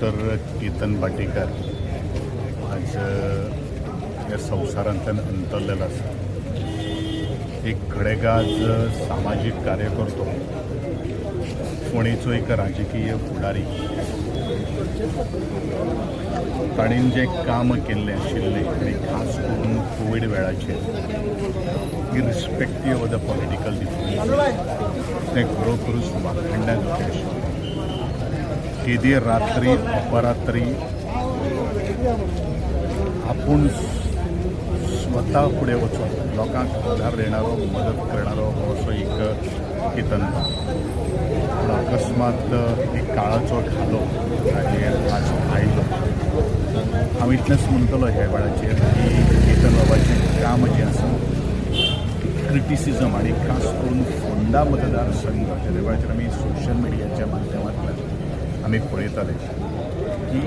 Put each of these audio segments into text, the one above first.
Doctor Ketan बाटेकर आज ह्या संवसारांतल्यान अंतरलेलो आसा. एक खडेगाज सामाजीक कार्यकर्तो, फोंडेचो एक राजकीय फुडारी. ताणें जें काम केल्लें आशिल्लें आनी खास करून कोवीड वेळाचेर irrespective of the political difference तें खरोखरूच वाखाणण्याजोगें आशिल्लें. केदी रात्री अपरात्री आपूण स्वता फुडें वचून लोकांक आदार देणारो मदत करणारो हो असो एक केतन. पूण अकस्मात एक काळाचो घालो ताचेर आज आयलो. हांव इतलेंच म्हणटलो ह्या वेळाचेर की केतन बाबाचें काम जें आसा क्रिटिसिजम आनी खास करून फोंडा मतदारसंघ ह्या वेळाचेर आमी सोशल मिडियाच्या माध्यमांतल्यान आमी पळयताले की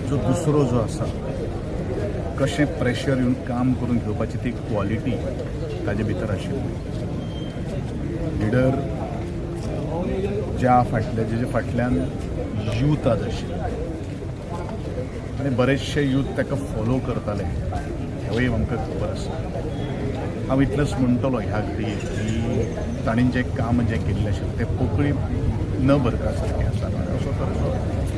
जो दुसरो जो आसा कशें प्रेशर येवन काम करून घेवपाची ती क्वॉलिटी ताजे भितर आशिल्ली. लिडर जेजे फाटल्यान यूथ आज आशिल्ले आनी बरेचशे यूथ ताका फॉलो करताले हेवूय आमकां खबर आसा. हांव इतलेंच म्हणटलो ह्या घडयेक की ताणें जें काम जें केल्लें आशिल्लें तें पोकळी न भरपा सारकें आसा. असो तरेचो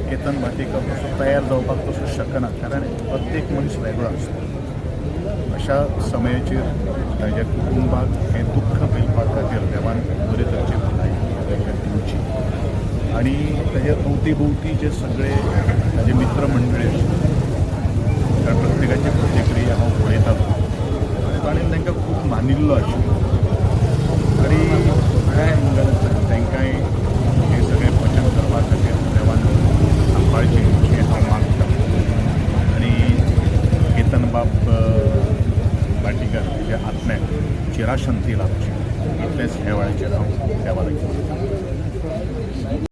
केतन बाटेकर तसो तयार जावपाक तसो शकना, कारण प्रत्येक मनीस वेगळो आसता. अशा समयाचेर ताच्या कुटुंबाक हें दुख्ख पेलपा खातीर देवान बरे तरेची भलायकी दिवची. आनी ताच्या अवती भोवती जे सगळे ताजे मित्र मंडळी कारण प्रत्येकाची प्रतिक्रिया हांव पळयतालो आनी ताणें तांकां खूब मानिल्लो आशिल्लो आनी त्या एंगलांतल्यान तांकांय हें सगळें पचन करपा खातीर देवान सांबाळचें अशें हांव मागतां. आनी केतन बाब बाटेकर हेच्या आत्म्याक चिराशांती लाभची इतलेंच ह्या वेळाचेर हांव देवा लागीं